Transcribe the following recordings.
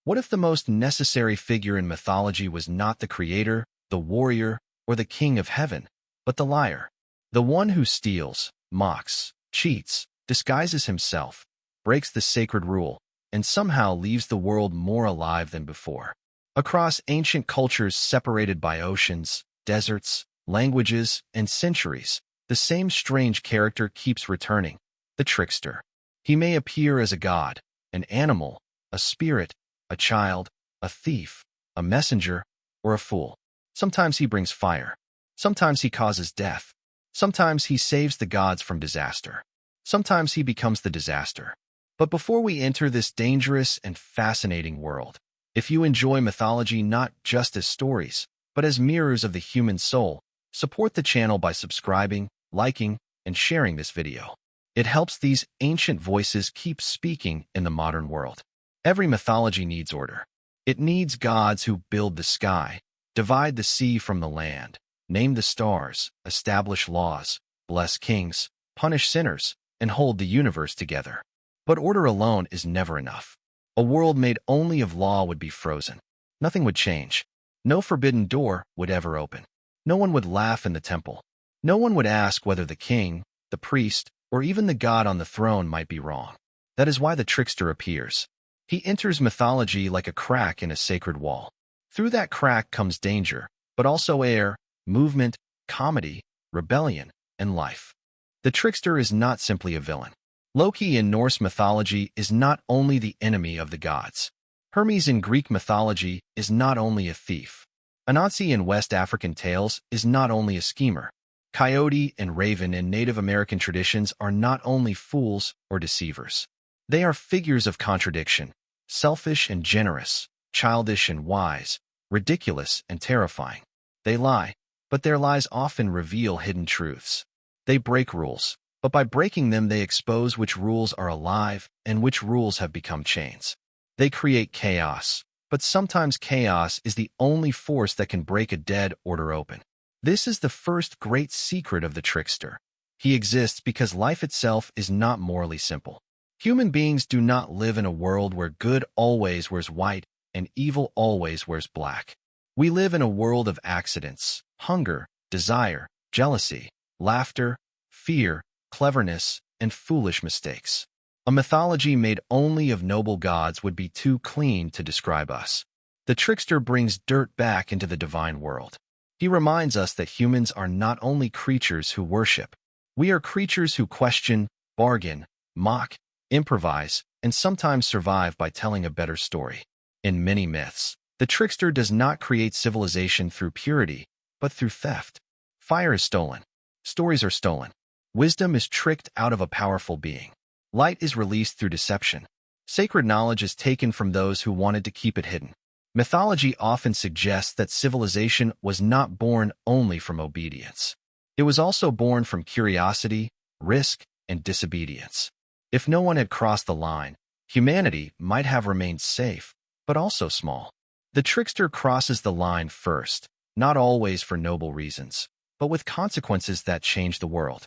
What if the most necessary figure in mythology was not the creator, the warrior, or the king of heaven, but the liar? The one who steals, mocks, cheats, disguises himself, breaks the sacred rule, and somehow leaves the world more alive than before. Across ancient cultures separated by oceans, deserts, languages, and centuries, the same strange character keeps returning, the trickster. He may appear as a god, an animal, a spirit, a child, a thief, a messenger, or a fool. Sometimes he brings fire. Sometimes he causes death. Sometimes he saves the gods from disaster. Sometimes he becomes the disaster. But before we enter this dangerous and fascinating world, if you enjoy mythology not just as stories, but as mirrors of the human soul, support the channel by subscribing, liking, and sharing this video. It helps these ancient voices keep speaking in the modern world. Every mythology needs order. It needs gods who build the sky, divide the sea from the land, name the stars, establish laws, bless kings, punish sinners, and hold the universe together. But order alone is never enough. A world made only of law would be frozen. Nothing would change. No forbidden door would ever open. No one would laugh in the temple. No one would ask whether the king, the priest, or even the god on the throne might be wrong. That is why the trickster appears. He enters mythology like a crack in a sacred wall. Through that crack comes danger, but also air, movement, comedy, rebellion, and life. The trickster is not simply a villain. Loki in Norse mythology is not only the enemy of the gods. Hermes in Greek mythology is not only a thief. Anansi in West African tales is not only a schemer. Coyote and Raven in Native American traditions are not only fools or deceivers. They are figures of contradiction, selfish and generous, childish and wise, ridiculous and terrifying. They lie, but their lies often reveal hidden truths. They break rules, but by breaking them they expose which rules are alive and which rules have become chains. They create chaos, but sometimes chaos is the only force that can break a dead order open. This is the first great secret of the trickster. He exists because life itself is not morally simple. Human beings do not live in a world where good always wears white and evil always wears black. We live in a world of accidents, hunger, desire, jealousy, laughter, fear, cleverness, and foolish mistakes. A mythology made only of noble gods would be too clean to describe us. The trickster brings dirt back into the divine world. He reminds us that humans are not only creatures who worship. We are creatures who question, bargain, mock, improvise, and sometimes survive by telling a better story. In many myths, the trickster does not create civilization through purity, but through theft. Fire is stolen. Stories are stolen. Wisdom is tricked out of a powerful being. Light is released through deception. Sacred knowledge is taken from those who wanted to keep it hidden. Mythology often suggests that civilization was not born only from obedience. It was also born from curiosity, risk, and disobedience. If no one had crossed the line, humanity might have remained safe, but also small. The trickster crosses the line first, not always for noble reasons, but with consequences that change the world.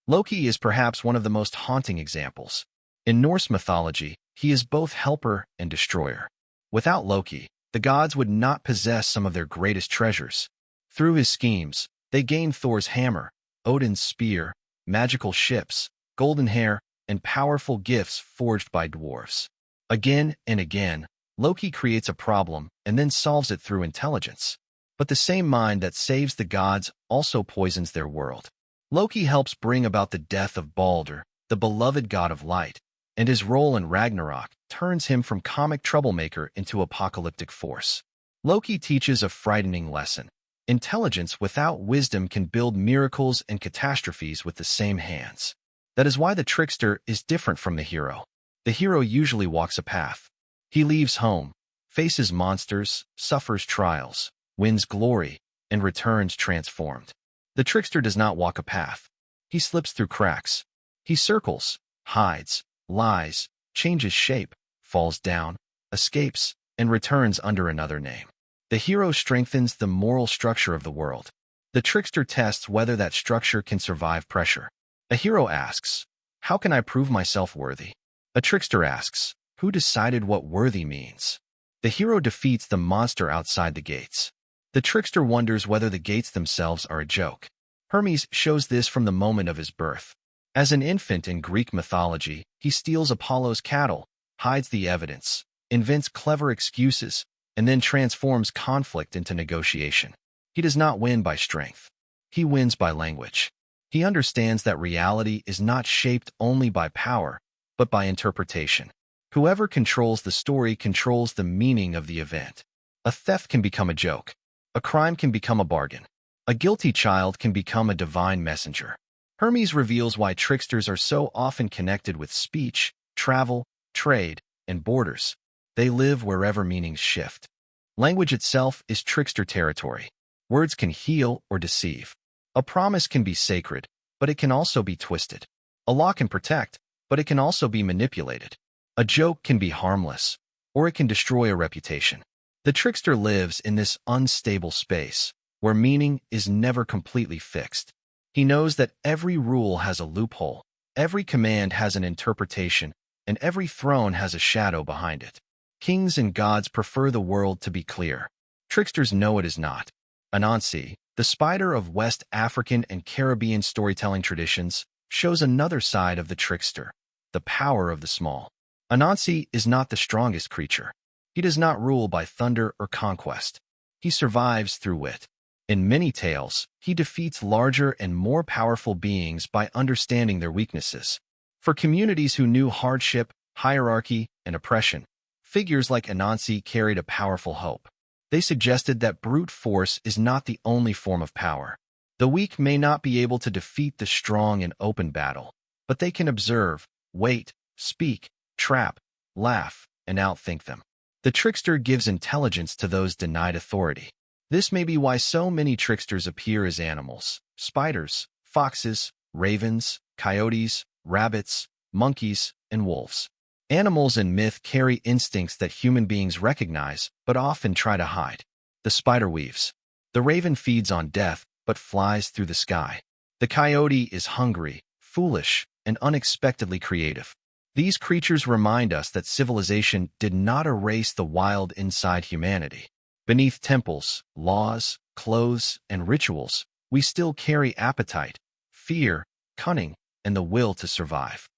Loki is perhaps one of the most haunting examples. In Norse mythology, he is both helper and destroyer. Without Loki, the gods would not possess some of their greatest treasures. Through his schemes, they gained Thor's hammer, Odin's spear, magical ships, golden hair, and powerful gifts forged by dwarves. Again and again, Loki creates a problem and then solves it through intelligence. But the same mind that saves the gods also poisons their world. Loki helps bring about the death of Balder, the beloved god of light, and his role in Ragnarok turns him from comic troublemaker into apocalyptic force. Loki teaches a frightening lesson. Intelligence without wisdom can build miracles and catastrophes with the same hands. That is why the trickster is different from the hero. The hero usually walks a path. He leaves home, faces monsters, suffers trials, wins glory, and returns transformed. The trickster does not walk a path. He slips through cracks. He circles, hides, lies, changes shape, falls down, escapes, and returns under another name. The hero strengthens the moral structure of the world. The trickster tests whether that structure can survive pressure. A hero asks, "How can I prove myself worthy?" A trickster asks, "Who decided what worthy means?" The hero defeats the monster outside the gates. The trickster wonders whether the gates themselves are a joke. Hermes shows this from the moment of his birth. As an infant in Greek mythology, he steals Apollo's cattle, hides the evidence, invents clever excuses, and then transforms conflict into negotiation. He does not win by strength. He wins by language. He understands that reality is not shaped only by power, but by interpretation. Whoever controls the story controls the meaning of the event. A theft can become a joke. A crime can become a bargain. A guilty child can become a divine messenger. Hermes reveals why tricksters are so often connected with speech, travel, trade, and borders. They live wherever meanings shift. Language itself is trickster territory. Words can heal or deceive. A promise can be sacred, but it can also be twisted. A law can protect, but it can also be manipulated. A joke can be harmless, or it can destroy a reputation. The trickster lives in this unstable space, where meaning is never completely fixed. He knows that every rule has a loophole, every command has an interpretation, and every throne has a shadow behind it. Kings and gods prefer the world to be clear. Tricksters know it is not. Anansi, the spider of West African and Caribbean storytelling traditions, shows another side of the trickster, the power of the small. Anansi is not the strongest creature. He does not rule by thunder or conquest. He survives through wit. In many tales, he defeats larger and more powerful beings by understanding their weaknesses. For communities who knew hardship, hierarchy, and oppression, figures like Anansi carried a powerful hope. They suggested that brute force is not the only form of power. The weak may not be able to defeat the strong in open battle, but they can observe, wait, speak, trap, laugh, and outthink them. The trickster gives intelligence to those denied authority. This may be why so many tricksters appear as animals: spiders, foxes, ravens, coyotes, rabbits, monkeys, and wolves. Animals in myth carry instincts that human beings recognize, but often try to hide. The spider weaves. The raven feeds on death, but flies through the sky. The coyote is hungry, foolish, and unexpectedly creative. These creatures remind us that civilization did not erase the wild inside humanity. Beneath temples, laws, clothes, and rituals, we still carry appetite, fear, cunning, and the will to survive.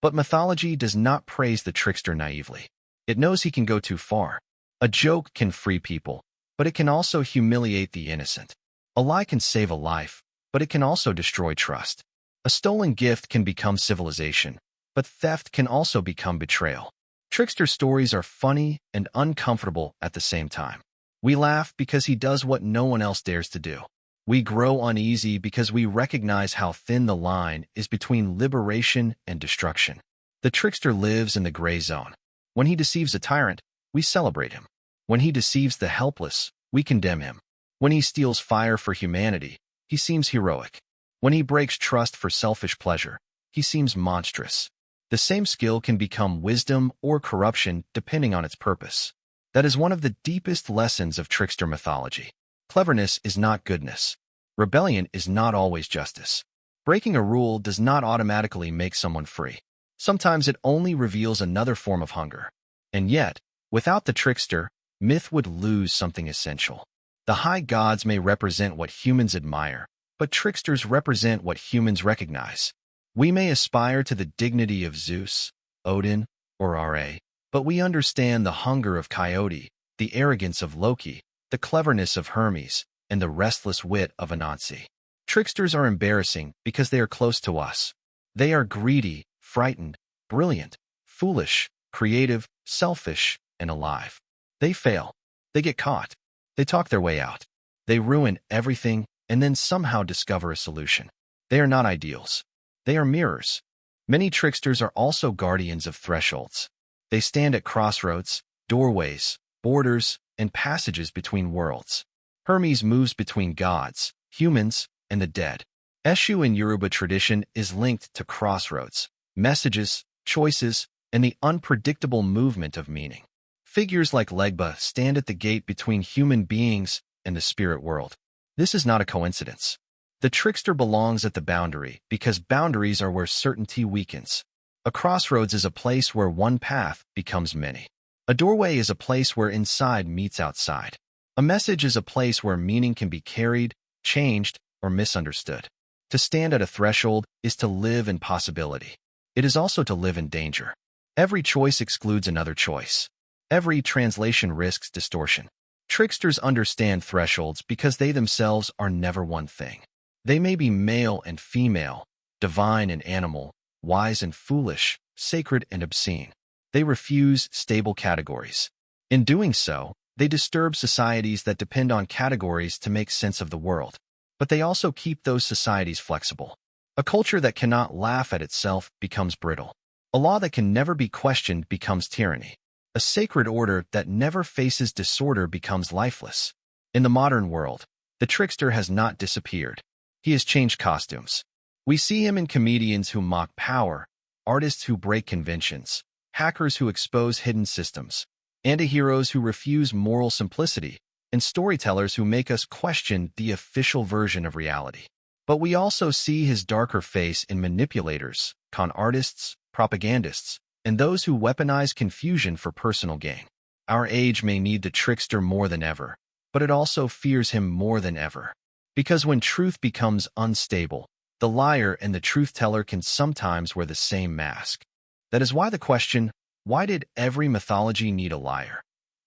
But mythology does not praise the trickster naively. It knows he can go too far. A joke can free people, but it can also humiliate the innocent. A lie can save a life, but it can also destroy trust. A stolen gift can become civilization, but theft can also become betrayal. Trickster stories are funny and uncomfortable at the same time. We laugh because he does what no one else dares to do. We grow uneasy because we recognize how thin the line is between liberation and destruction. The trickster lives in the gray zone. When he deceives a tyrant, we celebrate him. When he deceives the helpless, we condemn him. When he steals fire for humanity, he seems heroic. When he breaks trust for selfish pleasure, he seems monstrous. The same skill can become wisdom or corruption depending on its purpose. That is one of the deepest lessons of trickster mythology. Cleverness is not goodness. Rebellion is not always justice. Breaking a rule does not automatically make someone free. Sometimes it only reveals another form of hunger. And yet, without the trickster, myth would lose something essential. The high gods may represent what humans admire, but tricksters represent what humans recognize. We may aspire to the dignity of Zeus, Odin, or Ra, but we understand the hunger of Coyote, the arrogance of Loki, the cleverness of Hermes, and the restless wit of Anansi. Tricksters are embarrassing because they are close to us. They are greedy, frightened, brilliant, foolish, creative, selfish, and alive. They fail. They get caught. They talk their way out. They ruin everything and then somehow discover a solution. They are not ideals. They are mirrors. Many tricksters are also guardians of thresholds. They stand at crossroads, doorways, borders, and passages between worlds. Hermes moves between gods, humans, and the dead. Eshu in Yoruba tradition is linked to crossroads, messages, choices, and the unpredictable movement of meaning. Figures like Legba stand at the gate between human beings and the spirit world. This is not a coincidence. The trickster belongs at the boundary because boundaries are where certainty weakens. A crossroads is a place where one path becomes many. A doorway is a place where inside meets outside. A message is a place where meaning can be carried, changed, or misunderstood. To stand at a threshold is to live in possibility. It is also to live in danger. Every choice excludes another choice. Every translation risks distortion. Tricksters understand thresholds because they themselves are never one thing. They may be male and female, divine and animal, wise and foolish, sacred and obscene. They refuse stable categories. In doing so, they disturb societies that depend on categories to make sense of the world. But they also keep those societies flexible. A culture that cannot laugh at itself becomes brittle. A law that can never be questioned becomes tyranny. A sacred order that never faces disorder becomes lifeless. In the modern world, the trickster has not disappeared. He has changed costumes. We see him in comedians who mock power, artists who break conventions, hackers who expose hidden systems, anti-heroes who refuse moral simplicity, and storytellers who make us question the official version of reality. But we also see his darker face in manipulators, con artists, propagandists, and those who weaponize confusion for personal gain. Our age may need the trickster more than ever, but it also fears him more than ever. Because when truth becomes unstable, the liar and the truth-teller can sometimes wear the same mask. That is why the question, why did every mythology need a liar,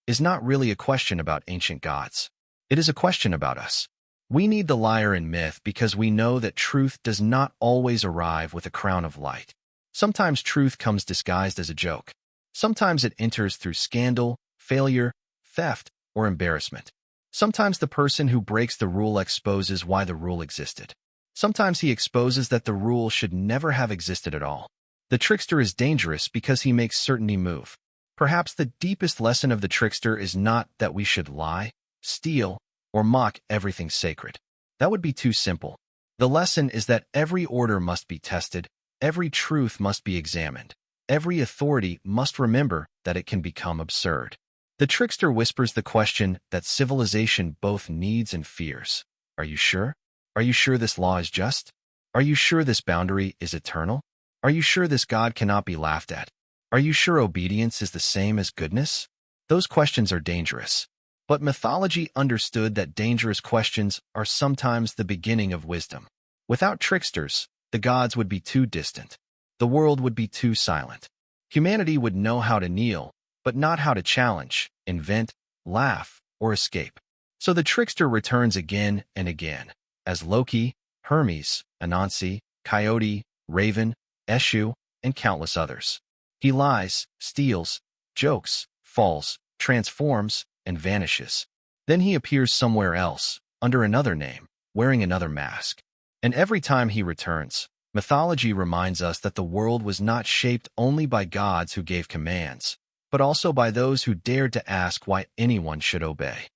is not really a question about ancient gods. It is a question about us. We need the liar in myth because we know that truth does not always arrive with a crown of light. Sometimes truth comes disguised as a joke. Sometimes it enters through scandal, failure, theft, or embarrassment. Sometimes the person who breaks the rule exposes why the rule existed. Sometimes he exposes that the rule should never have existed at all. The trickster is dangerous because he makes certainty move. Perhaps the deepest lesson of the trickster is not that we should lie, steal, or mock everything sacred. That would be too simple. The lesson is that every order must be tested, every truth must be examined, every authority must remember that it can become absurd. The trickster whispers the question that civilization both needs and fears. Are you sure? Are you sure this law is just? Are you sure this boundary is eternal? Are you sure this God cannot be laughed at? Are you sure obedience is the same as goodness? Those questions are dangerous. But mythology understood that dangerous questions are sometimes the beginning of wisdom. Without tricksters, the gods would be too distant. The world would be too silent. Humanity would know how to kneel, but not how to challenge, invent, laugh, or escape. So the trickster returns again and again, as Loki, Hermes, Anansi, Coyote, Raven, Eshu, and countless others. He lies, steals, jokes, falls, transforms, and vanishes. Then he appears somewhere else, under another name, wearing another mask. And every time he returns, mythology reminds us that the world was not shaped only by gods who gave commands, but also by those who dared to ask why anyone should obey.